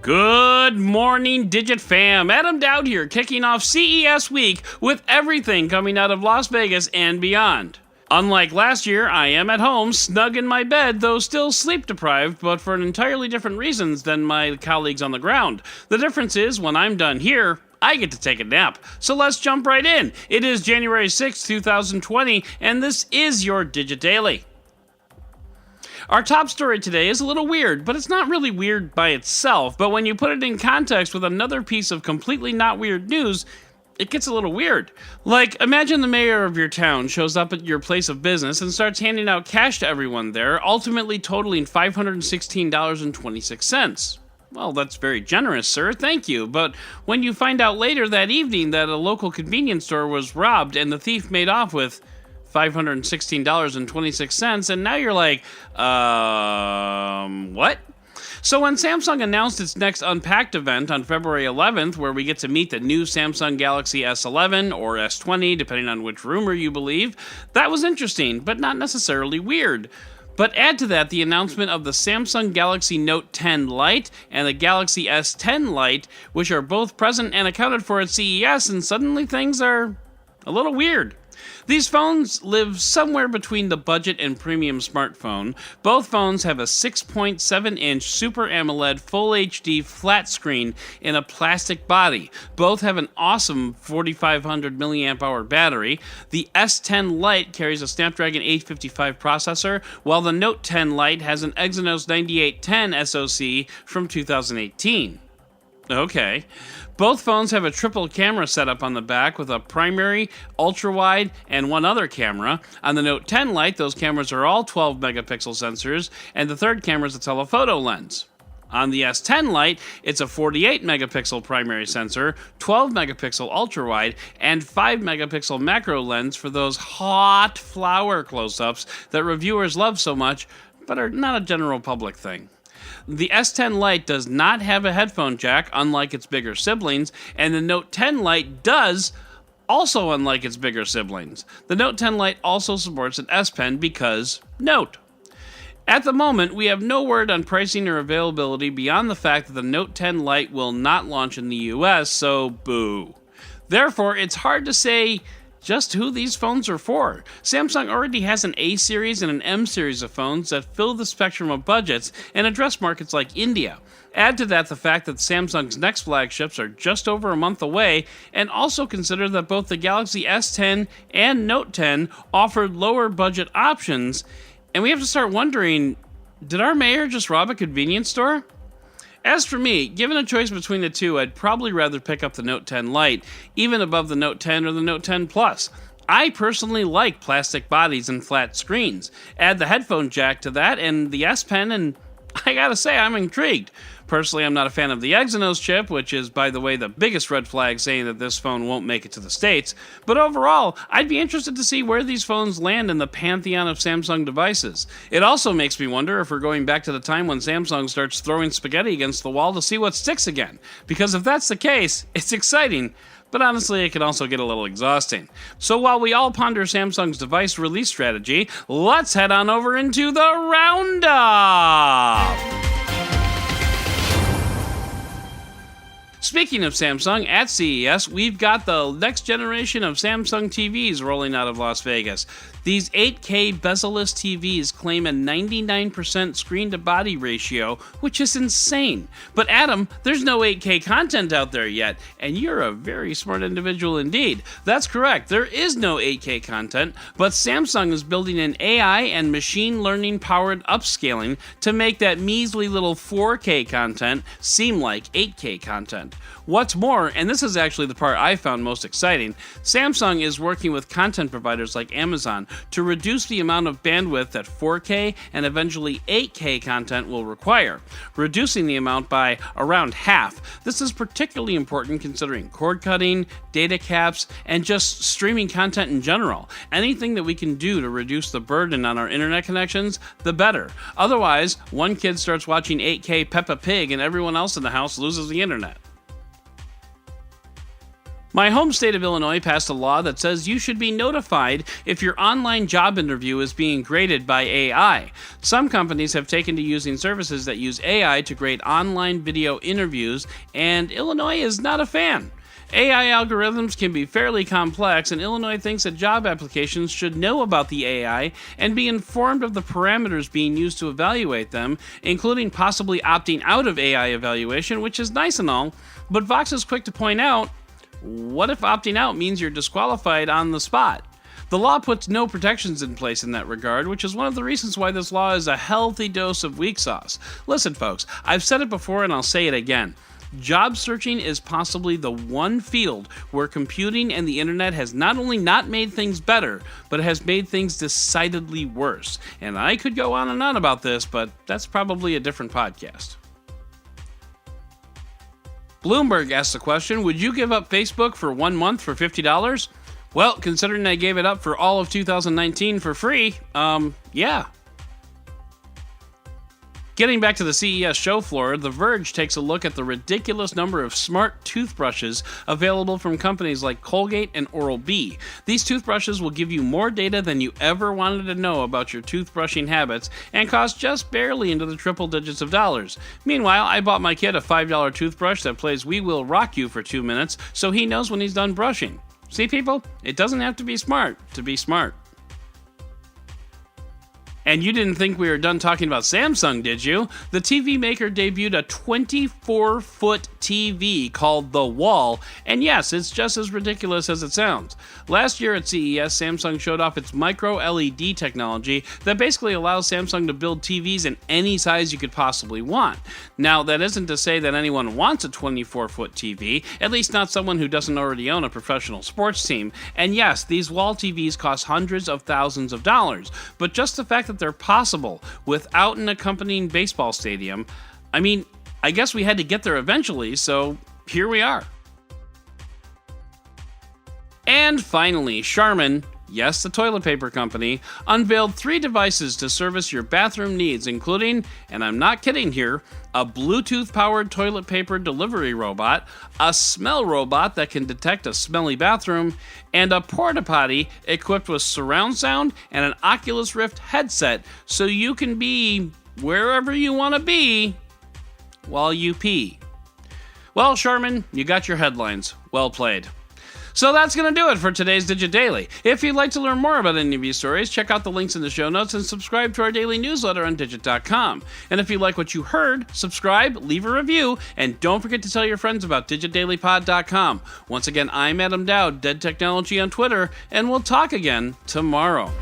Good morning, Digit fam. Adam Doud here, kicking off CES week with everything coming out of Las Vegas and beyond. Unlike last year, I am at home, snug in my bed, though still sleep deprived, but for entirely different reasons than my colleagues on the ground. The difference is, when I'm done here, I get to take a nap. So let's jump right in. It is January 6th, 2020, and this is your Digit Daily. Our top story today is a little weird, but it's not really weird by itself. But when you put it in context with another piece of completely not weird news, it gets a little weird. Like, imagine the mayor of your town shows up at your place of business and starts handing out cash to everyone there, ultimately totaling $516.26. Well, that's very generous, sir. Thank you. But when you find out later that evening that a local convenience store was robbed and the thief made off with $516.26, and now you're like, what? So when Samsung announced its next Unpacked event on February 11th, where we get to meet the new Samsung Galaxy S11 or S20, depending on which rumor you believe, that was interesting, but not necessarily weird. But add to that the announcement of the Samsung Galaxy Note 10 Lite and the Galaxy S10 Lite, which are both present and accounted for at CES, and suddenly things are a little weird. These phones live somewhere between the budget and premium smartphone. Both phones have a 6.7-inch Super AMOLED Full HD flat screen in a plastic body. Both have an awesome 4,500 mAh battery. The S10 Lite carries a Snapdragon 855 processor, while the Note 10 Lite has an Exynos 9810 SoC from 2018. Okay. Both phones have a triple camera setup on the back with a primary, ultra-wide, and one other camera. On the Note 10 Lite, those cameras are all 12-megapixel sensors, and the third camera is a telephoto lens. On the S10 Lite, it's a 48-megapixel primary sensor, 12-megapixel ultra-wide, and 5-megapixel macro lens for those hot flower close-ups that reviewers love so much, but are not a general public thing. The S10 Lite does not have a headphone jack, unlike its bigger siblings, and the Note 10 Lite does, also unlike its bigger siblings. The Note 10 Lite also supports an S Pen because Note. At the moment, we have no word on pricing or availability beyond the fact that the Note 10 Lite will not launch in the US, so boo. Therefore, it's hard to say just who these phones are for. Samsung already has an A series and an M series of phones that fill the spectrum of budgets and address markets like India. Add to that the fact that Samsung's next flagships are just over a month away, and also consider that both the Galaxy S10 and Note 10 offered lower budget options, and we have to start wondering, did our mayor just rob a convenience store? As for me, given a choice between the two, I'd probably rather pick up the Note 10 Lite, even above the Note 10 or the Note 10 Plus. I personally like plastic bodies and flat screens. Add the headphone jack to that and the S Pen, and I gotta say, I'm intrigued. Personally, I'm not a fan of the Exynos chip, which is, by the way, the biggest red flag saying that this phone won't make it to the States. But overall, I'd be interested to see where these phones land in the pantheon of Samsung devices. It also makes me wonder if we're going back to the time when Samsung starts throwing spaghetti against the wall to see what sticks again. Because if that's the case, it's exciting, but honestly, it can also get a little exhausting. So while we all ponder Samsung's device release strategy, let's head on over into the Roundup! Speaking of Samsung, at CES, we've got the next generation of Samsung TVs rolling out of Las Vegas. These 8K bezel-less TVs claim a 99% screen-to-body ratio, which is insane. But Adam, there's no 8K content out there yet, and you're a very smart individual indeed. That's correct, there is no 8K content, but Samsung is building an AI and machine learning-powered upscaling to make that measly little 4K content seem like 8K content. What's more, and this is actually the part I found most exciting, Samsung is working with content providers like Amazon to reduce the amount of bandwidth that 4K and eventually 8K content will require, reducing the amount by around half. This is particularly important considering cord cutting, data caps, and just streaming content in general. Anything that we can do to reduce the burden on our internet connections, the better. Otherwise, one kid starts watching 8K Peppa Pig and everyone else in the house loses the internet. My home state of Illinois passed a law that says you should be notified if your online job interview is being graded by AI. Some companies have taken to using services that use AI to create online video interviews, and Illinois is not a fan. AI algorithms can be fairly complex, and Illinois thinks that job applications should know about the AI and be informed of the parameters being used to evaluate them, including possibly opting out of AI evaluation, which is nice and all, but Vox is quick to point out, what if opting out means you're disqualified on the spot? The law puts no protections in place in that regard, which is one of the reasons why this law is a healthy dose of weak sauce. Listen, folks, I've said it before and I'll say it again. Job searching is possibly the one field where computing and the internet has not only not made things better, but has made things decidedly worse. And I could go on and on about this, but that's probably a different podcast. Bloomberg asked the question, would you give up Facebook for 1 month for $50? Well, considering I gave it up for all of 2019 for free, yeah. Getting back to the CES show floor, The Verge takes a look at the ridiculous number of smart toothbrushes available from companies like Colgate and Oral-B. These toothbrushes will give you more data than you ever wanted to know about your toothbrushing habits and cost just barely into the triple digits of dollars. Meanwhile, I bought my kid a $5 toothbrush that plays We Will Rock You for 2 minutes so he knows when he's done brushing. See, people? It doesn't have to be smart to be smart. And you didn't think we were done talking about Samsung, did you? The TV maker debuted a 24-foot TV called The Wall, and yes, it's just as ridiculous as it sounds. Last year at CES, Samsung showed off its micro-LED technology that basically allows Samsung to build TVs in any size you could possibly want. Now, that isn't to say that anyone wants a 24-foot TV, at least not someone who doesn't already own a professional sports team. And yes, these wall TVs cost hundreds of thousands of dollars, but just the fact that they're possible without an accompanying baseball stadium, I mean, I guess we had to get there eventually, so here we are. And finally, Charmin, yes, the toilet paper company, unveiled 3 devices to service your bathroom needs, including, and I'm not kidding here, a Bluetooth-powered toilet paper delivery robot, a smell robot that can detect a smelly bathroom, and a porta potty equipped with surround sound and an Oculus Rift headset so you can be wherever you want to be while you pee. Well, Charmin, you got your headlines. Well played. So that's going to do it for today's Digit Daily. If you'd like to learn more about any of these stories, check out the links in the show notes and subscribe to our daily newsletter on Digit.com. And if you like what you heard, subscribe, leave a review, and don't forget to tell your friends about DigitDailyPod.com. Once again, I'm Adam Doud, Dead Technology on Twitter, and we'll talk again tomorrow.